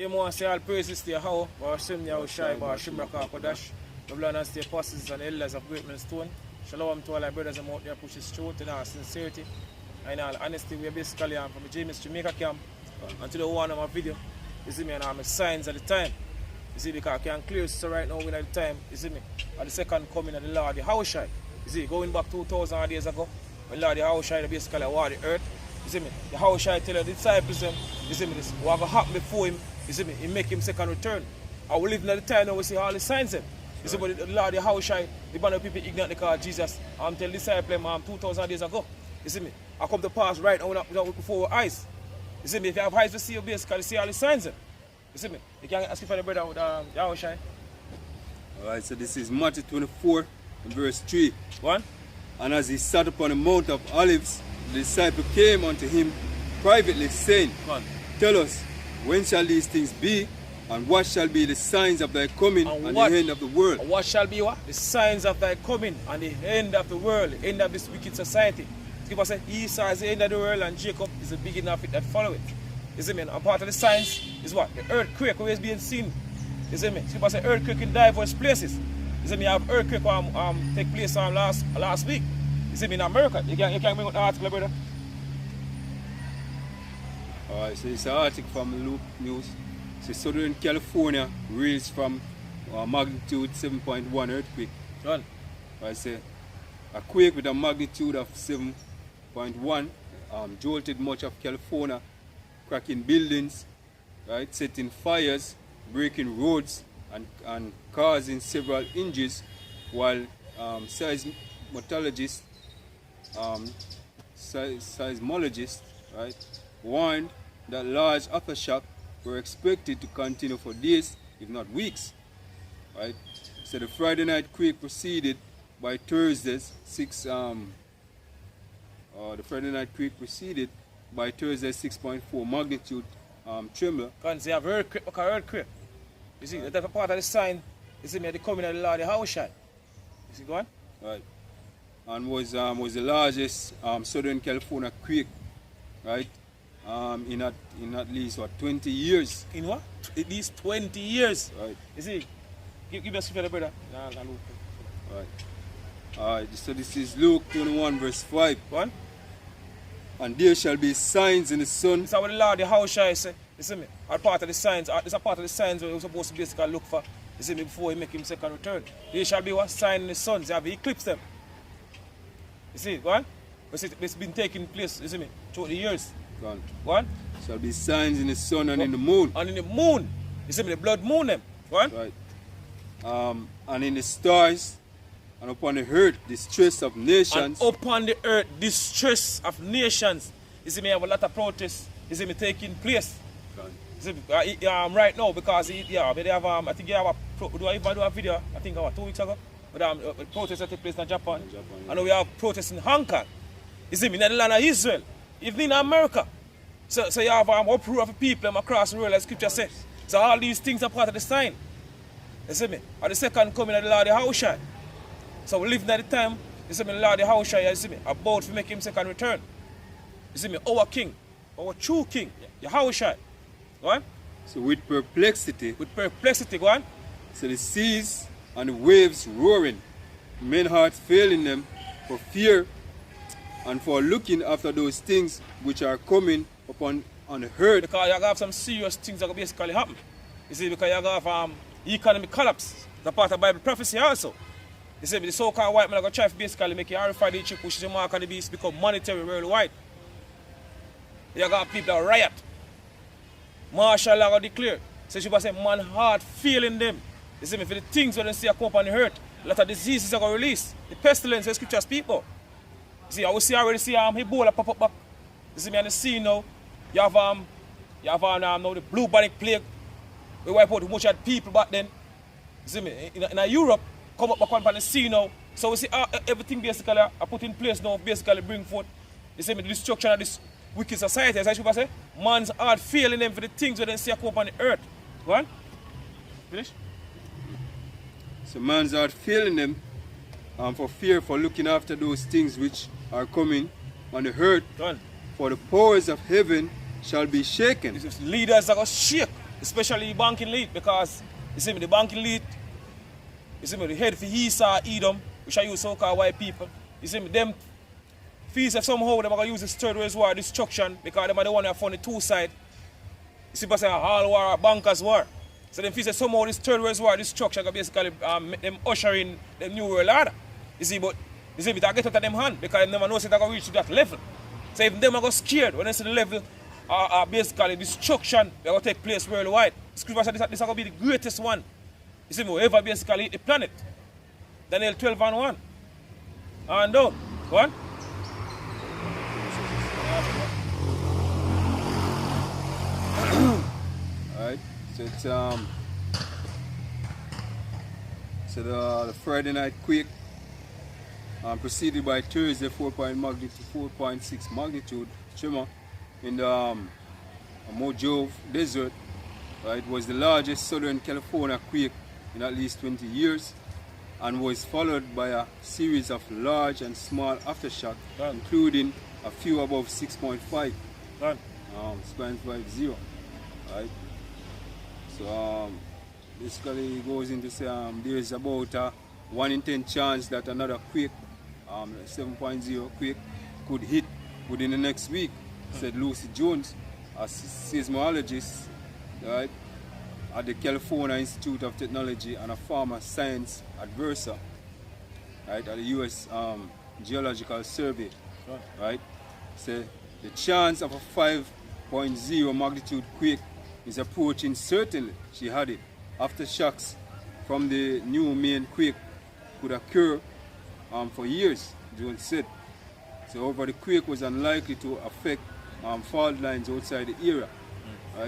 You want to say all praises to Yahweh, Barashim Yahawashi, Barashim Rakakadash, the blood and the apostles and the elders of Great Millstone. Shalom to all our brothers and out there push his truth in our sincerity. And all honesty, we are basically from the Jamaica camp until the one of my video. You see me, and I'm signs at the time. You see, because I can clear so right now we're at the time, you see me, at the second coming of the Lord Yahawashi. You see, going back 2,000 years ago, when Lord Yahawashi basically walked the earth. You see me, Yahawashi tell the disciples you see me, this what will happen before him, you see me, he make him second return. And we live in the time now we see all the signs them. You see, but the Lord Yahawashi, the band of people ignorant because Jesus tell the disciples 2,000 years ago. You see me, I come to pass right now without before our eyes. You see me, if you have eyes to see, you basically see all the signs them. You see me, you can ask for the brother with Yahawashi. Alright, so this is Matthew 24 and verse 3. One. And as he sat upon the Mount of Olives, the disciple came unto him privately, saying, Tell us, when shall these things be, and what shall be the signs of thy coming and the end of the world? And what shall be what? The signs of thy coming and the end of the world, the end of this wicked society. People say Esau is the end of the world and Jacob is the beginning of it that follow it. You see me? And part of the signs is what? The earthquake always being seen. You see me? People say earthquake in diverse places. You see me? I have earthquake take place last week. You see me in America. You can bring out the article, brother. Alright, so it's an article from Loop News. So Southern California reels from magnitude 7.1 earthquake. Done. I say a quake with a magnitude of 7.1 jolted much of California, cracking buildings, right, setting fires, breaking roads, and causing several injuries, while seismologists, right, warned that large aftershock were expected to continue for days, if not weeks. Right? So the Friday night quake proceeded by Thursday's 6.4 magnitude tremor. Because they have earthquake. You see, that's a part of the sign. You see, the coming of the Lord Yahawashi. You see, go on? Right. And was the largest Southern California quake, right? In at least what 20 years. In what? At least 20 years. Right. You see, give me a scripture, brother. Right. Alright, so this is Luke 21 verse 5. One. And there shall be signs in the sun. This is what the Lord Yahawashi say. You see me? Or part of the signs. This is a part of the signs where we're supposed to basically look for. You see me, before he make him second return. There shall be what sign in the sun. They have eclipsed them. You see, go on? It's been taking place, you see me, through the years. Go on. Go on? Shall be signs in the sun and in the moon. And in the moon. You see me, the blood moon them. Go on? Right. And in the stars, and upon the earth, the stress of nations. And upon the earth, the stress of nations. You see me, have a lot of protests. You see me, taking place. Go on. You see me, right now, because they have, I think you have do I even do a video, I think about 2 weeks ago, but protests that take place in Japan. Yeah. And now we have protests in Hong Kong. You see me, in the land of Israel, even in America. So you have uproar of people across the world, as scripture says. So all these things are part of the sign. You see me? At the second coming of the Lord Yahawashi. So we live in the time, you see me, the Lord Yahawashi, you see me, about to make him second return. You see me, our king, our true king, Yahawashi. Go on? So with perplexity. With perplexity, go on? So the seas and the waves roaring, men's hearts failing them for fear and for looking after those things which are coming upon on the earth. Because you have some serious things that will basically happen. You see, because you have economic collapse. That's part of Bible prophecy also. You see, the so-called white man are going to try to basically make you horrify the chip, push the mark on the beast, become monetary worldwide. You got people that riot. Martial law declare. So she was saying, man heart feeling them. You see me, for the things when they see come up on the earth, a lot of diseases are going to release. The pestilence, the scriptures people. You see, I will see already see Ebola pop up back. You see me on the scene now. You have now the bubonic plague. We wipe out much of people back then. You see me, in Europe, come up back on the scene now. So we see everything basically are put in place now, basically bring forth, you see me, the destruction of this wicked society. As I should say, man's heart failing them for the things when they see come up on the earth. Go on? Finish? So man's heart failing them for fear for looking after those things which are coming on the earth. Go on. For the powers of heaven shall be shaken. Leaders are going to shake. especially banking lead, because you see me, the banking lead, you see me, the head for Esau, Edom, which I use so-called white people. You see me, them fees if somehow they're going to use this third world war destruction because them are the one that found the two side. You see, but all war are bankers war. So them fees that somehow this third world war destruction can basically make them usher in the new world order. You see, but you see, I get out of them hand because they never know they're going to reach to that level. So if them are going scared when they see the level, basically destruction that will take place worldwide. Scripture said this is going to be the greatest one. You see, we ever basically hit the planet. Daniel 12:1. And down. Go on. Alright, so it's so the Friday night quake preceded by Thursday 4.6 magnitude tremor in the Mojave Desert. It was the largest Southern California quake in at least 20 years and was followed by a series of large and small aftershocks, including a few above 6.5. 6.50. Right? So basically it goes into say there is about a 1 in 10 chance that another quake, 7.0 quake, could hit within the next week, said Lucy Jones, a seismologist, right, at the California Institute of Technology and a former science advisor, right, at the U.S. Geological Survey, right. So the chance of a 5.0 magnitude quake is approaching certainly, she had it. Aftershocks from the new main quake could occur for years, Jones said. So however, the quake was unlikely to affect fault lines outside the area.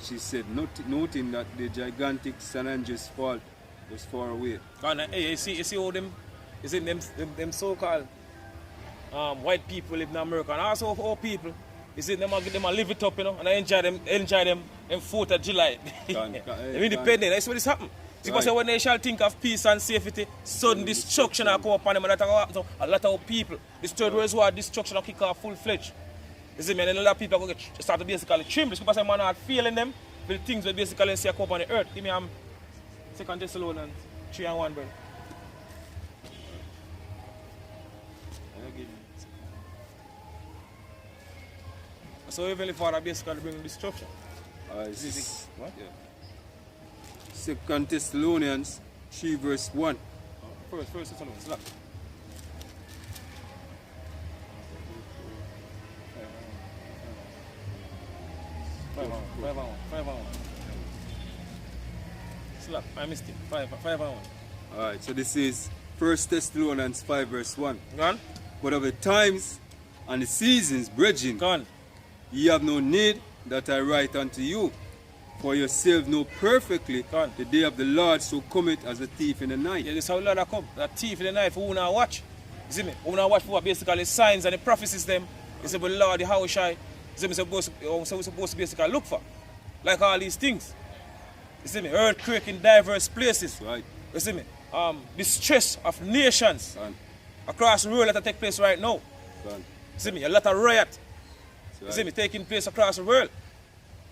She said, noting that the gigantic San Andreas fault was far away. And hey, you see all them, you see them so-called white people live in America, and also all people, you see them live it up, you know, and I enjoy them in 4th of July. They're independent. That's what is happening. Because when they shall think of peace and safety, sudden destruction will come upon them, and a lot of people, this third world war destruction will kick off full-fledged. You see, man, and a lot of people will start to basically tremble because man not feeling them with the things that basically see come upon the earth. Give me 2 Thessalonians 3:1, brother. So Heavenly Father basically bring destruction. What? Yeah. 2 Thessalonians 3:1. First Thessalonians. Look. Five on. Slap, I missed it. 5 on. Alright, so this is 1 Thessalonians 5:1. Gone? But of the times and the seasons, brethren, Gone. ye have no need that I write unto you, for yourselves know perfectly the day of the Lord so cometh as a thief in the night. Yeah, this is how the Lord come. A thief in the night for who now watch. You see me? Who now watch for what basically signs and the prophecies them. You see, but Lord, the Yahawashi, we're supposed to basically look for. Like all these things. You see me? Earthquake in diverse places. Right. You see me? The stress of nations across the world that take place right now. You see me? A lot of riot. You see me? Taking place across the world.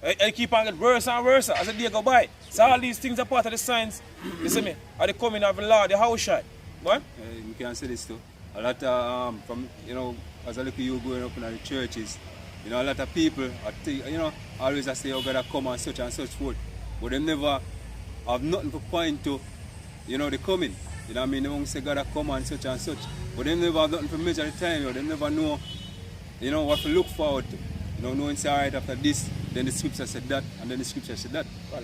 And keep on getting worse and worse as the day go by. So all these things are part of the signs, you see me, are the coming of the Lord, the Yahawashi. What? You can say this too. A lot of, from, you know, as a little you growing up in the churches, you know, a lot of people, always say, oh, God, come and such forth. But they never have nothing to point to, you know, the coming. You know what I mean? They won't say, God, come and such. But they never have nothing to measure the time. You know? They never know, you know, what to look forward to. You know, knowing say, all right, after this, then the scripture said that, and then the scripture said that. Well,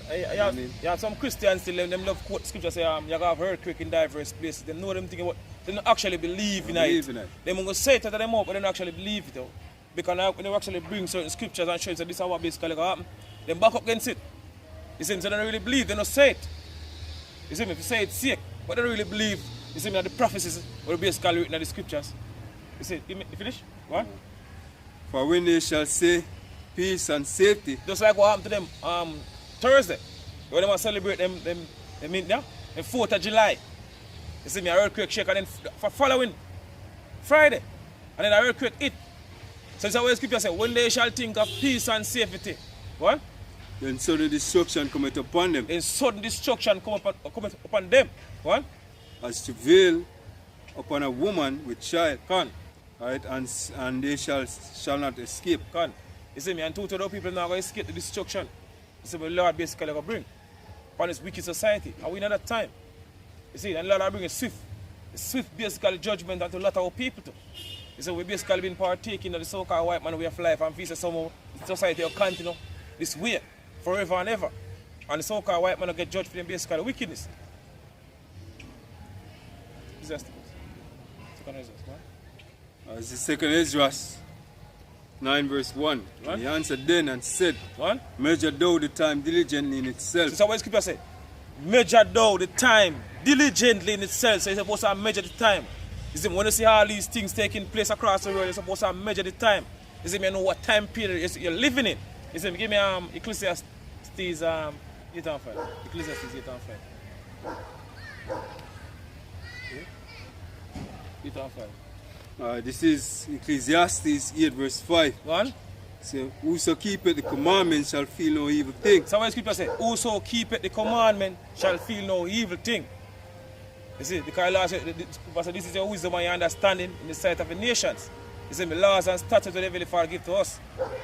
you have some Christians still, them love quote scripture say, you have earthquake in diverse places. They know them thinking about, they don't actually believe in it. They won't say it to them up, but they don't actually believe it. Though. Because when they actually bring certain scriptures and show you that this is what basically going to happen, they back up against it. You see, so they don't really believe, they don't say it. You see me, if you say it's sick, but they don't really believe, you see me, that the prophecies were basically written in the scriptures. You see, you finish? What? For when they shall say peace and safety. Just like what happened to them Thursday. When they want to celebrate them in 4th of July. You see me, an earthquake shake, and then for following Friday. And then an earthquake hit. So it's always scripture say, when they shall think of peace and safety. What? Then sudden destruction cometh upon them. In sudden destruction cometh upon them. What? As travail upon a woman with child. Can. Right? And they shall not escape. Can. You see me, and two other people now going to escape the destruction. You see, the Lord basically going to bring upon this wicked society. And we know that time. You see, and the Lord will bring a swift basically judgment unto a lot of our people too. You see, we basically been partaking of the so-called white man way of life, and feast somehow the society will continue this way forever and ever. And the so-called white man will get judged for them basically wickedness. As the second Ezra 9 verse 1. And he answered then and said, measure thou the time diligently in itself. So what scripture say? Measure thou the time diligently in itself. So you're supposed to measure the time. You see, when you see all these things taking place across the world, you're supposed to measure the time. You see, you know what time period you're living in. You see, give me Ecclesiastes 8 and 5. Ecclesiastes 8 and 5. Okay. 8 and 5. This is Ecclesiastes 8 verse 5. One. So, whoso keepeth the commandments shall feel no evil thing. So what the scripture say? Whoso keepeth the commandment shall feel no evil thing. You see, because Allah said, this is your wisdom and your understanding in the sight of the nations. You see me, laws and statutes that Heavenly Father give to us.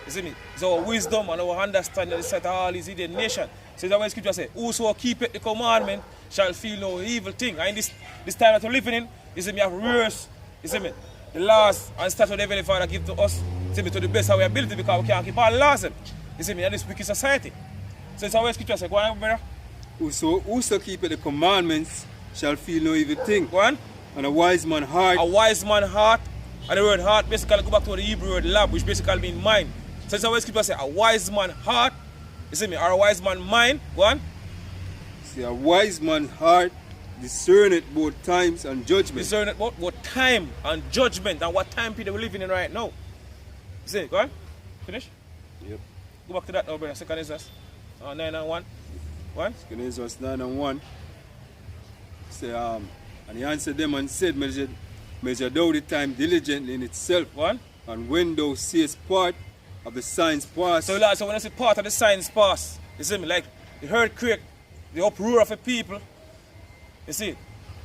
You see me, it's our wisdom and our understanding in the sight of all these hidden nations. So that's why the scripture say, whoso keepeth the commandment shall feel no evil thing. And in this time that we're living in, you see me, have rehearsed, you see me, the laws and statutes that Heavenly Father give to us, you see me, to the best of our ability, because we can't keep all laws. You see me, in this wicked society. So it's how the scripture say, go on, brother. Whoso keepeth the commandments shall feel no evil thing. Go on. And a wise man heart. A wise man heart. And the word heart basically go back to the Hebrew word lab, which basically means mind. So it's how the scripture say, a wise man heart. You see me, or a wise man mind. Go on. See, a wise man's heart discerneth both times and judgment. Discerneth both time and judgment, and what time period we're living in right now. You see, go on. Finish? Yep. Go back to that now, brother. Second Ezra 9 and 1. One. Second Ezra 9 and 1. Say, and he answered them and said, measure thou the time diligently in itself. One. And when thou seest part of the signs pass. So when I say part of the signs pass, you see me, like the earthquake, the uproar of the people, you see,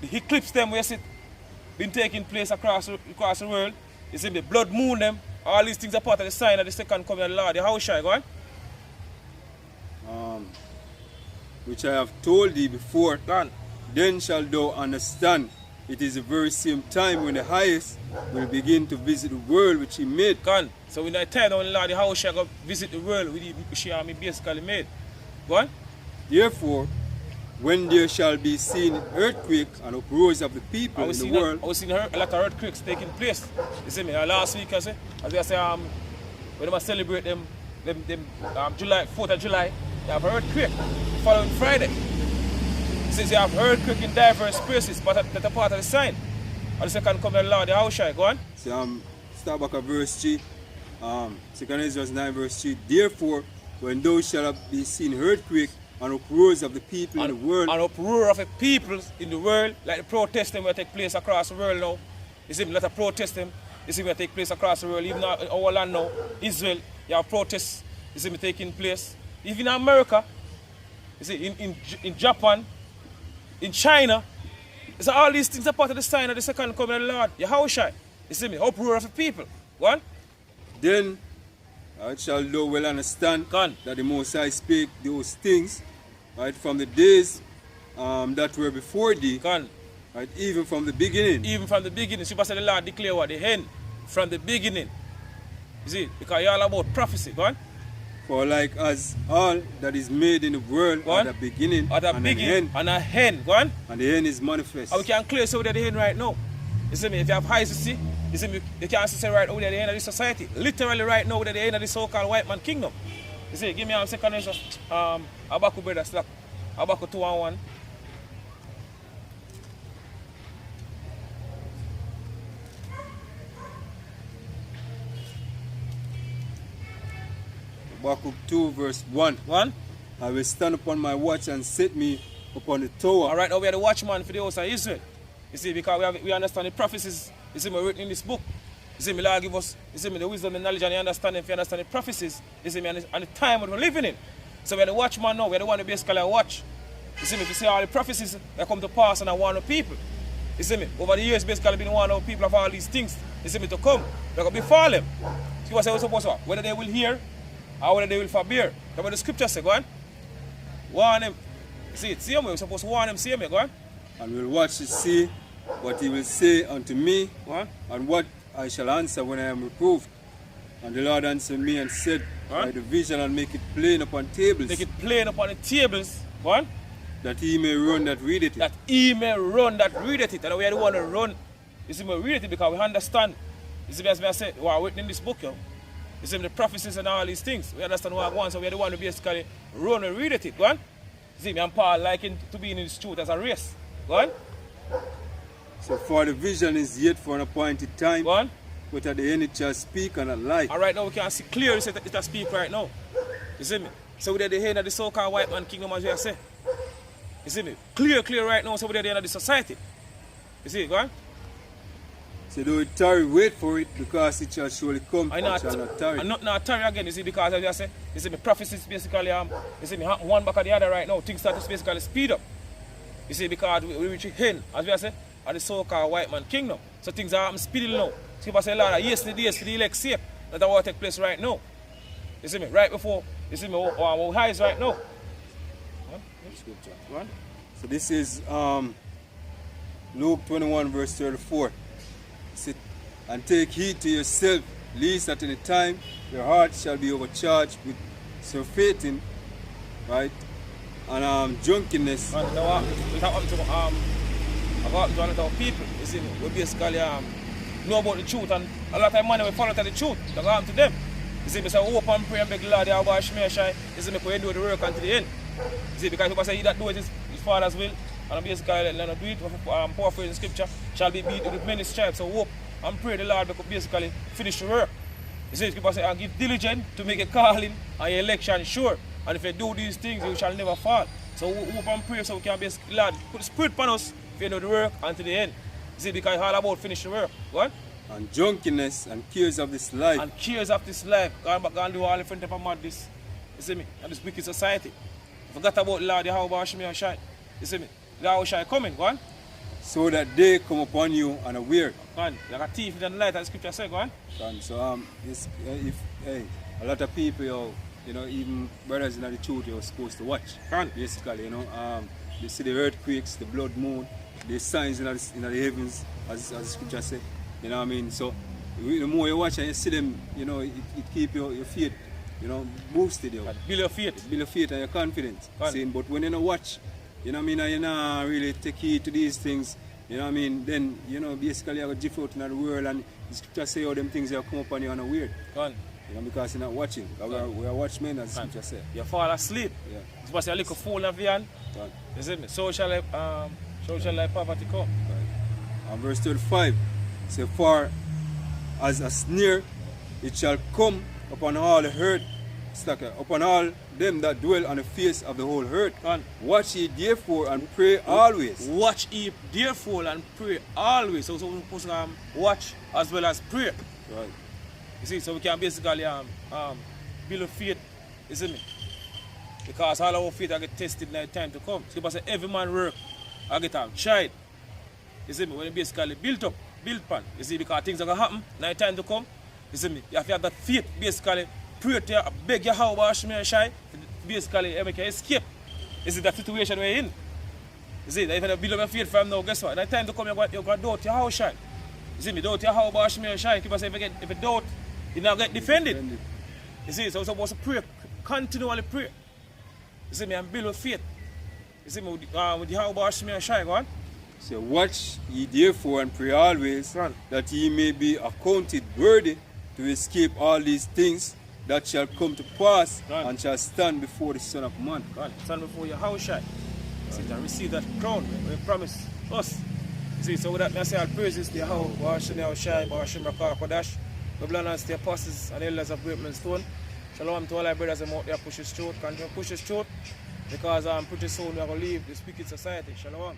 the eclipse them where it been taking place across the world, you see the blood moon them, all these things are part of the sign of the second coming of the Lord. Yahawashi, go on. Which I have told thee before. Gone. Then shalt thou understand it is the very same time when the highest will begin to visit the world which he made. Gone. So in that time when the Lord Yahawashi go visit the world which he basically made. Go on. Therefore, when there shall be seen earthquake and uproars of the people in the world. I was seeing a lot of earthquakes taking place. You see me, last week as I say, when they celebrate them July, 4th of July, they have an earthquake the following Friday. Since you have earthquake in diverse places, but that's a part of the sign. And the second coming of the Lord, Yahawashi, go on. So, start back at verse 3. 2 Ezra 9 verse 3. Therefore, when thou shalt be seen earthquake and uproars of the people in the world. And uproar of the people in the world, like the protesting will take place across the world now. You see, let us protest them. You see, will take place across the world. Even our land now, Israel, you have protests, you see, taking place. Even in America, you see, in Japan, in China, so all these things are part of the sign of the second coming of the Lord. Yahawashi, you see me, uproar of the people. One. Then shall thou well understand that the Most High spake those things, right, from the days that were before thee, right, even from the beginning. Even from the beginning. Super said the Lord declare what the end from the beginning. You see, because you're all about prophecy. Go on. For like as all that is made in the world at the beginning and an end. Go on. And the end is manifest. And we can clear so that the end right now. You see me, if you have eyes to see, you see me, you can't see right over there the end of this society. Literally right now, the end of the so-called white man kingdom. You see, give me a second Ezra, Habakkuk brother, slack. Habakkuk 2 and 1. Habakkuk 2 verse 1. 1. I will stand upon my watch and set me upon the tower. Alright, now we are the watchman for the house of Israel. You see, because we understand the prophecies, you see, written in this book. You see, Lord give us, you see, the wisdom, the knowledge, and the understanding, if you understand the prophecies, you see, and the time that we're living in. So we're the watchman now, we're the one who basically watch. You see me, if you see all the prophecies that come to pass and I warn the people. You see me, over the years basically been warning people of all these things, you see me, to come. They're going to befall them. See what I supposed to do? Whether they will hear or whether they will forbear. That's what the scripture say, go on. Warn them. You see it, see me, we're supposed to warn them, see me, go on. And we'll watch to see what he will say unto me, Go on. and what I shall answer when I am reproved. And the Lord answered me and said, Huh? by the vision, and make it plain upon tables, Make it plain upon the tables, go on. that he may run that readeth it. That he may run that readeth it. And we are the one to run. You see, we read it because we understand. You see, as I said, we are written in this book, yo. You see, the prophecies and all these things. We understand what I want, so we are the one to basically run and read it. Go on. You see, me and Paul liking to be in this truth as a race. Go on. So for the vision is yet for an appointed time, Go on. but at the end it shall speak and not lie. And right now we can see clearly it has speak right now. You see me? So we're at the end of the so-called white man kingdom, as we say. You see me? Clear right now, so we're at the end of the society. You see, go on. So though it tarry, wait for it, because it shall surely come, I it shall not tarry. And not tarry again, you see, because as I say, you see, the prophecies basically, you see, me happen one back at the other right now. Things start to basically speed up. You see, because we reach the end, as we say, of the so-called white man kingdom. So things are happening speedily now. So people say, Lord, yesterday for the elect sake, that what take place right now. You see me, right before, you see me, our highs right now. Go on. So this is Luke 21 verse 34. Sit and take heed to yourself, lest at any time your heart shall be overcharged with surfeiting, right, and drunkenness. And it happened to one of our people, you see me, we basically know about the truth, and a lot of money we follow to the truth, that happened to them. You see me, so hope and pray and beg Lord Yahawashi may shine, you see me, we do the work until the end. You see, because people say he that do it is his father's will, and basically let him do it, poor phrase in scripture, shall be beat with many stripes. So hope and pray the Lord because basically finish the work. You see, people say, and give diligent to make a calling and your election sure. And if you do these things, you shall never fall. So hope and pray so we can basically, Lord, put the spirit upon us if you know the work until the end. You see, because it's all about finish the work. What? And drunkenness and cares of this life. And cares of this life. Going back and do all different type of madness. You see me? And this wicked society. Forgot about Lord Yahawashi may shine. You see me? Yahawashi coming, go on. So that they come upon you unaware. Go on. Like a thief in the night, as scripture says, go on. And so a lot of people, you know, even brothers in the truth, you're supposed to watch. Go on. Basically, you know, they see the earthquakes, the blood moon, the signs in the heavens, as the scripture says. You know what I mean? So the more you watch and you see them, you know, it keep your faith, you know, boosted. You. Build your faith. Build your faith and your confidence. Saying, but when you don't watch, you know what I mean, and you not really take heed to these things, you know what I mean, then, you know, basically you have a drift out in the world, and the scripture say all them things that come up on you unaware. Go on. You know, because you're not watching. We are watchmen, as the scripture say. You fall asleep. Yeah. It's supposed to be a little fool of you. You see me? So shall poverty come. Right. And verse 35 say, for as a snare it shall come upon all the earth, upon all them that dwell on the face of the whole earth. Watch ye therefore and pray always. Watch ye therefore and pray always. So we're supposed to watch as well as pray. Right. You see, so we can basically build a faith, you see me? Because all our faith I get tested in the time to come. So say every man work, I get tried. You see me? When it basically built upon. You see, because things are gonna happen in the time to come. You see me? You have to have that faith, basically pray to beg Yahawashi may shine, basically make you escape. You see that situation we're in. You see, if you build up your faith from now, guess what? In the time to come you're gonna doubt Yahawashi. You see me, doubt Yahawashi may shine. People say if you doubt, you now get defended. You see, so we're supposed to pray, continually pray. You see me, and build with faith. You see me, with Yahawashi may shine, go on. So watch ye therefore and pray always, that ye may be accounted worthy to escape all these things that shall come to pass, and shall stand before the Son of Man. Stand before Yahawashi. See, and receive that crown we promise us. You see, so with that, I say all praises to Yahawashi, Bashim Rakar Kodash, the blessings to the apostles and elders of Great Stone. Shalom to all our brothers and out there push his truth, continue to push his truth, because pretty soon we are going to leave this wicked society. Shalom.